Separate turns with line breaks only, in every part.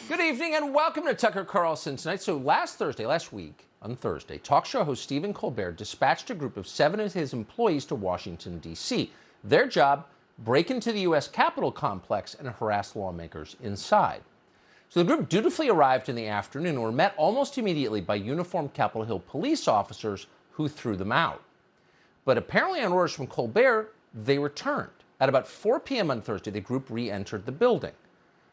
Good evening and welcome to Tucker Carlson Tonight. So last week, on Thursday, talk show host Stephen Colbert dispatched a group of 7 of his employees to Washington, D.C. Their job, break into the U.S. Capitol complex and harass lawmakers inside. So the group dutifully arrived in the afternoon and were met almost immediately by uniformed Capitol Hill police officers who threw them out. But apparently on orders from Colbert, they returned. At about 4 p.m. on Thursday, the group re-entered the building.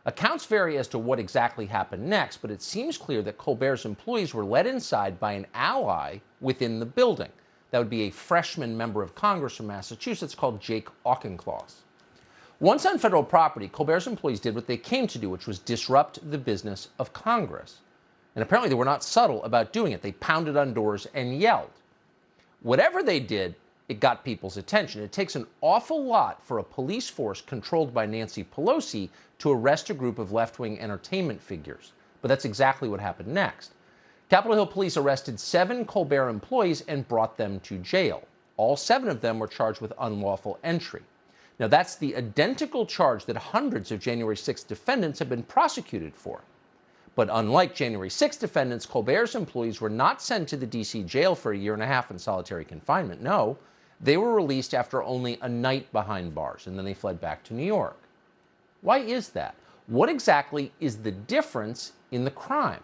Accounts vary as to what exactly happened next, but it seems clear that Colbert's employees were led inside by an ally within the building. That would be a freshman member of Congress from Massachusetts called Jake Auchincloss. Once on federal property, Colbert's employees did what they came to do, which was disrupt the business of Congress. And apparently they were not subtle about doing it. They pounded on doors and yelled. Whatever they did, it got people's attention. It takes an awful lot for a police force controlled by Nancy Pelosi to arrest a group of left-wing entertainment figures. But that's exactly what happened next. Capitol Hill police arrested 7 Colbert employees and brought them to jail. All 7 of them were charged with unlawful entry. Now, that's the identical charge that hundreds of January 6th defendants have been prosecuted for. But unlike January 6th defendants, Colbert's employees were not sent to the D.C. jail for a year and a half in solitary confinement. No, they were released after only a night behind bars, and then they fled back to New York. Why is that? What exactly is the difference in the crime?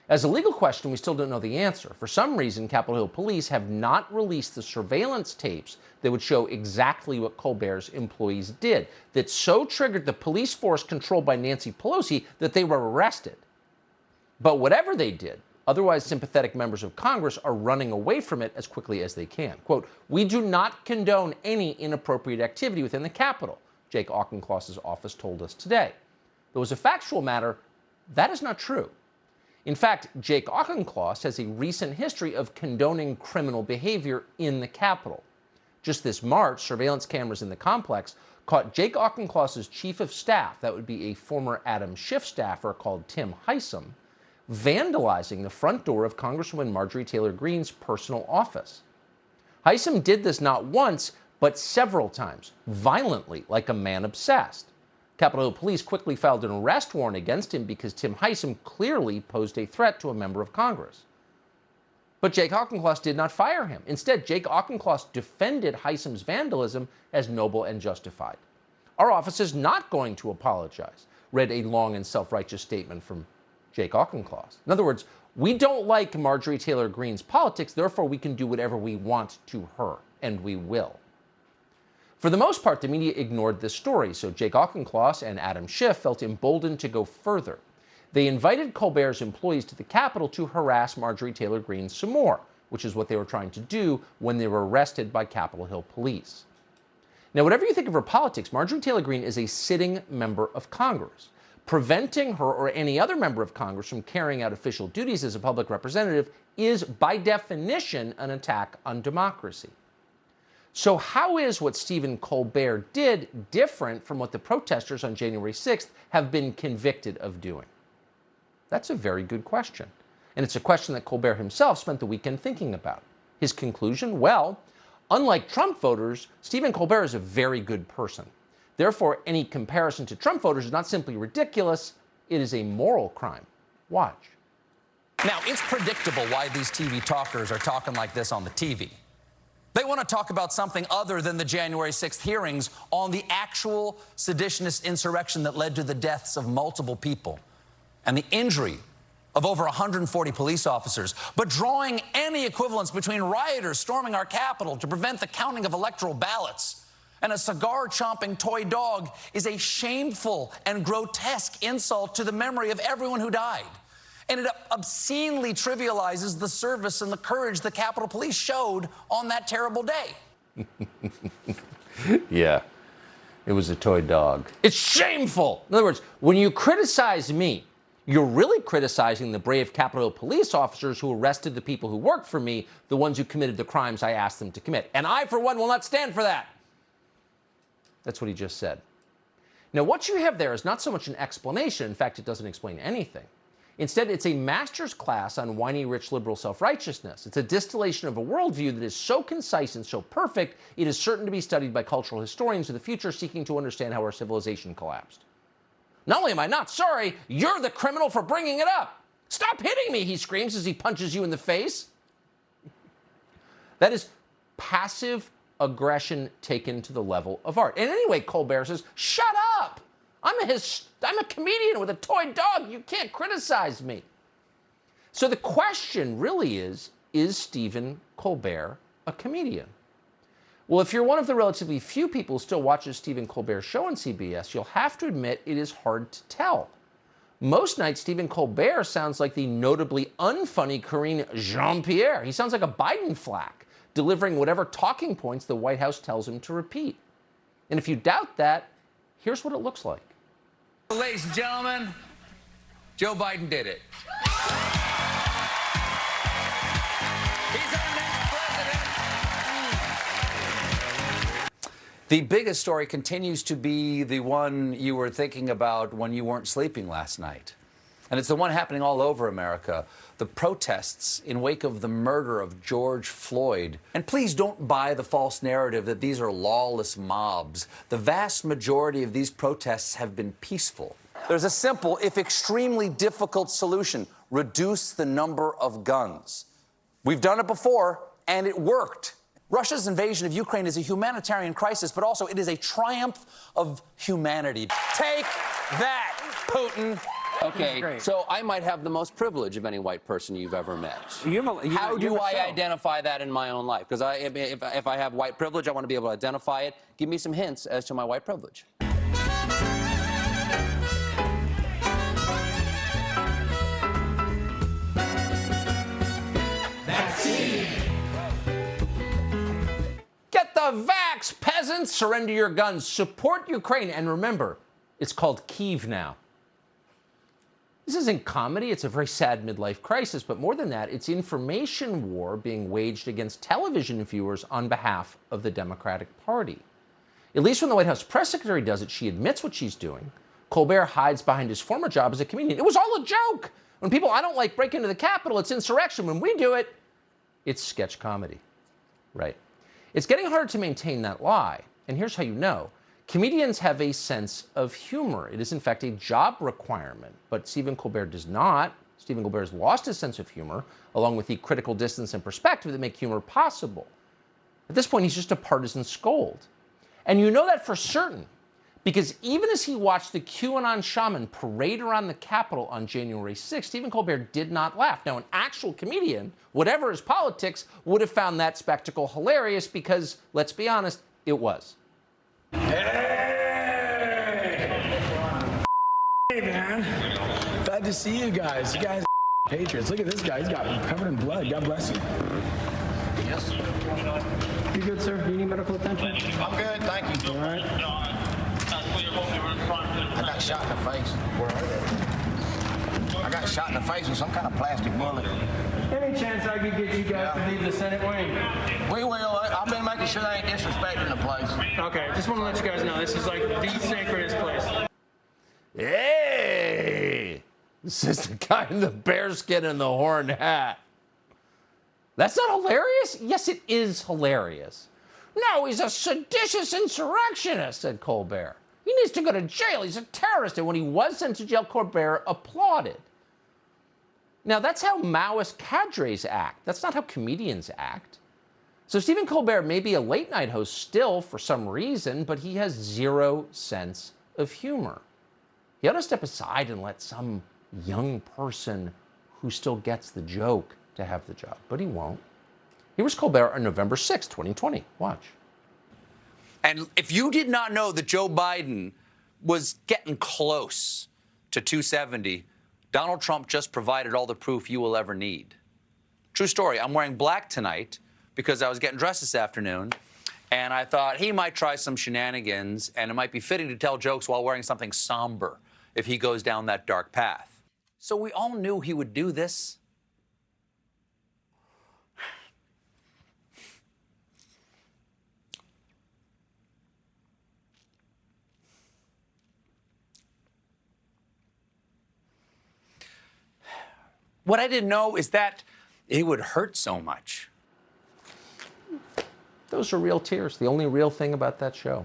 As a legal question, we still don't know the answer. For some reason, Capitol Hill police have not released the surveillance tapes that would show exactly what Colbert's employees did, that so triggered the police force controlled by Nancy Pelosi that they were arrested. But whatever they did, otherwise sympathetic members of Congress are running away from it as quickly as they can. Quote, "We do not condone any inappropriate activity within the Capitol," Jake Auchincloss's office told us today. Though as a factual matter, that is not true. In fact, Jake Auchincloss has a recent history of condoning criminal behavior in the Capitol. Just this March, surveillance cameras in the complex caught Jake Auchincloss's chief of staff, that would be a former Adam Schiff staffer called Tim Heisom, vandalizing the front door of Congresswoman Marjorie Taylor Greene's personal office. Heisom did this not once, but several times, violently, like a man obsessed. Capitol Hill police quickly filed an arrest warrant against him because Tim Heisom clearly posed a threat to a member of Congress. But Jake Auchincloss did not fire him. Instead, Jake Auchincloss defended Heisom's vandalism as noble and justified. "Our office is not going to apologize," read a long and self-righteous statement from Jake Auchincloss. In other words, "We don't like Marjorie Taylor Greene's politics, therefore we can do whatever we want to her, and we will." For the most part, the media ignored this story, so Jake Auchincloss and Adam Schiff felt emboldened to go further. They invited Colbert's employees to the Capitol to harass Marjorie Taylor Greene some more, which is what they were trying to do when they were arrested by Capitol Hill police. Now, whatever you think of her politics, Marjorie Taylor Greene is a sitting member of Congress. Preventing her or any other member of Congress from carrying out official duties as a public representative is, by definition, an attack on democracy. So how is what Stephen Colbert did different from what the protesters on January 6th have been convicted of doing? That's a very good question. And it's a question that Colbert himself spent the weekend thinking about. His conclusion? Well, unlike Trump voters, Stephen Colbert is a very good person. Therefore, any comparison to Trump voters is not simply ridiculous, it is a moral crime. Watch.
Now, it's predictable why these TV talkers are talking like this on the TV. They want to talk about something other than the January 6th hearings on the actual seditionist insurrection that led to the deaths of multiple people and the injury of over 140 police officers. But drawing any equivalence between rioters storming our Capitol to prevent the counting of electoral ballots and a cigar-chomping toy dog is a shameful and grotesque insult to the memory of everyone who died. And it obscenely trivializes the service and the courage the Capitol Police showed on that terrible day.
Yeah, it was a toy dog. It's shameful! In other words, when you criticize me, you're really criticizing the brave Capitol Hill police officers who arrested the people who worked for me, the ones who committed the crimes I asked them to commit. And I, for one, will not stand for that. That's what he just said. Now, what you have there is not so much an explanation. In fact, it doesn't explain anything. Instead, it's a master's class on whiny, rich, liberal self-righteousness. It's a distillation of a worldview that is so concise and so perfect, it is certain to be studied by cultural historians of the future seeking to understand how our civilization collapsed. Not only am I not sorry, you're the criminal for bringing it up. Stop hitting me, he screams as he punches you in the face. That is passive aggression taken to the level of art. And anyway, Colbert says, shut up. I'm a comedian with a toy dog. You can't criticize me. So the question really is Stephen Colbert a comedian? Well, if you're one of the relatively few people who still watches Stephen Colbert's show on CBS, you'll have to admit it is hard to tell. Most nights, Stephen Colbert sounds like the notably unfunny Karine Jean-Pierre. He sounds like a Biden flack, delivering whatever talking points the White House tells him to repeat. And if you doubt that, here's what it looks like.
Ladies and gentlemen, Joe Biden did it. He's our next president.
The biggest story continues to be the one you were thinking about when you weren't sleeping last night. And it's the one happening all over America, the protests in wake of the murder of George Floyd. And please don't buy the false narrative that these are lawless mobs. The vast majority of these protests have been peaceful. There's a simple, if extremely difficult solution: reduce the number of guns. We've done it before, and it worked. Russia's invasion of Ukraine is a humanitarian crisis, but also it is a triumph of humanity. Take that, Putin.
Okay, so I might have the most privilege of any white person you've ever met. How do I identify that in my own life? Because if I have white privilege, I want to be able to identify it. Give me some hints as to my white privilege.
Get the vax, peasants! Surrender your guns. Support Ukraine. And remember, it's called Kyiv now. This isn't comedy. It's a very sad midlife crisis. But more than that, it's information war being waged against television viewers on behalf of the Democratic Party. At least when the White House press secretary does it, she admits what she's doing. Colbert hides behind his former job as a comedian. It was all a joke. When people I don't like break into the Capitol, it's insurrection. When we do it, it's sketch comedy. Right. It's getting harder to maintain that lie. And here's how you know. Comedians have a sense of humor. It is, in fact, a job requirement. But Stephen Colbert does not. Stephen Colbert has lost his sense of humor, along with the critical distance and perspective that make humor possible. At this point, he's just a partisan scold. And you know that for certain, because even as he watched the QAnon shaman parade around the Capitol on January 6th, Stephen Colbert did not laugh. Now, an actual comedian, whatever his politics, would have found that spectacle hilarious because, let's be honest, it was.
Hey, man. Glad to see you guys. You guys are patriots. Look at this guy. He's got covered in blood. God bless you.
Yes.
You good, sir? Do you need medical attention?
I'm good, thank you.
All right.
I got shot in the face. Where are they? I got shot in the face with some kind of plastic bullet.
Any chance I could get you guys to leave the Senate wing?
We will. I've been making sure they ain't disrespecting the place.
Okay, just want to let you guys know this is like the sacredest place.
Hey! This is the guy in the bearskin and the horn hat. That's not hilarious? Yes, it is hilarious. No, he's a seditious insurrectionist, said Colbert. He needs to go to jail. He's a terrorist. And when he was sent to jail, Colbert applauded. Now, that's how Maoist cadres act. That's not how comedians act. So Stephen Colbert may be a late-night host still for some reason, but he has zero sense of humor. He ought to step aside and let some young person who still gets the joke to have the job, but he won't. Here was Colbert on November 6, 2020. Watch.
And if you did not know that Joe Biden was getting close to 270, Donald Trump just provided all the proof you will ever need. True story. I'm wearing black tonight because I was getting dressed this afternoon, and I thought he might try some shenanigans, and it might be fitting to tell jokes while wearing something somber if he goes down that dark path. So we all knew he would do this. What I didn't know is that it would hurt so much.
Those are real tears. The only real thing about that show.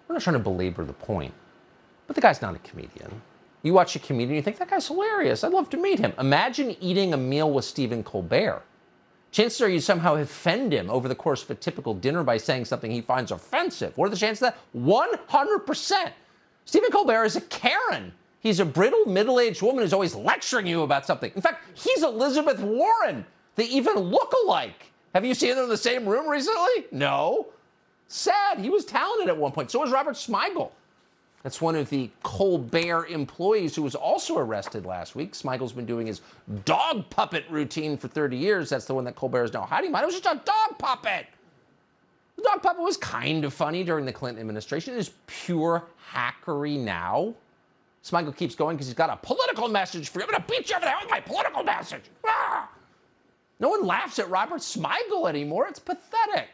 We're not trying to belabor the point, but the guy's not a comedian. You watch a comedian, you think, that guy's hilarious. I'd love to meet him. Imagine eating a meal with Stephen Colbert. Chances are you somehow offend him over the course of a typical dinner by saying something he finds offensive. What are the chances of that? 100%. Stephen Colbert is a Karen. He's a brittle, middle-aged woman who's always lecturing you about something. In fact, he's Elizabeth Warren. They even look alike. Have you seen them in the same room recently? No. Sad. He was talented at one point. So was Robert Smigel. That's one of the Colbert employees who was also arrested last week. Smigel's been doing his dog puppet routine for 30 years. That's the one that Colbert is now hiding behind. It was just a dog puppet. The dog puppet was kind of funny during the Clinton administration. It is pure hackery now. Smigel keeps going because he's got a political message for you. I'm going to beat you over the head with my political message. Ah! No one laughs at Robert Smigel anymore. It's pathetic.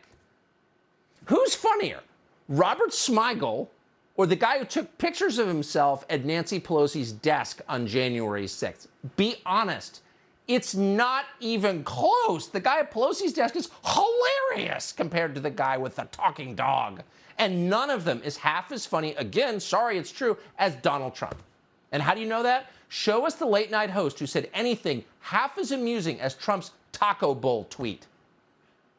Who's funnier, Robert Smigel or the guy who took pictures of himself at Nancy Pelosi's desk on January 6th? Be honest. It's not even close. The guy at Pelosi's desk is hilarious compared to the guy with the talking dog. And none of them is half as funny, again, sorry, it's true, as Donald Trump. And how do you know that? Show us the late-night host who said anything half as amusing as Trump's taco bowl tweet.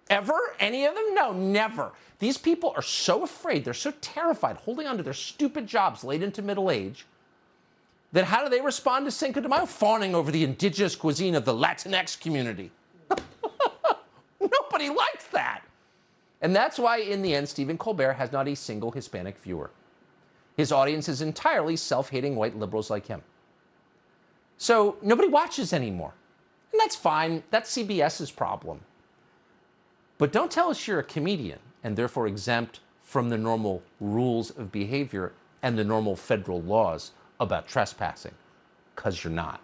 Ever? Any of them? No, never. These people are so afraid, they're so terrified, holding on to their stupid jobs late into middle age, that how do they respond to Cinco de Mayo? Fawning over the indigenous cuisine of the Latinx community. Nobody likes that. And that's why, in the end, Stephen Colbert has not a single Hispanic viewer. His audience is entirely self-hating white liberals like him. So nobody watches anymore. And that's fine. That's CBS's problem. But don't tell us you're a comedian and therefore exempt from the normal rules of behavior and the normal federal laws about trespassing, because you're not.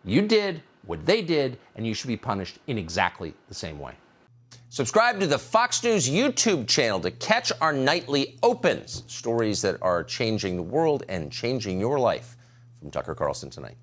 You did what they did, and you should be punished in exactly the same way. Subscribe to the Fox News YouTube channel to catch our nightly opens, stories that are changing the world and changing your life. From Tucker Carlson Tonight.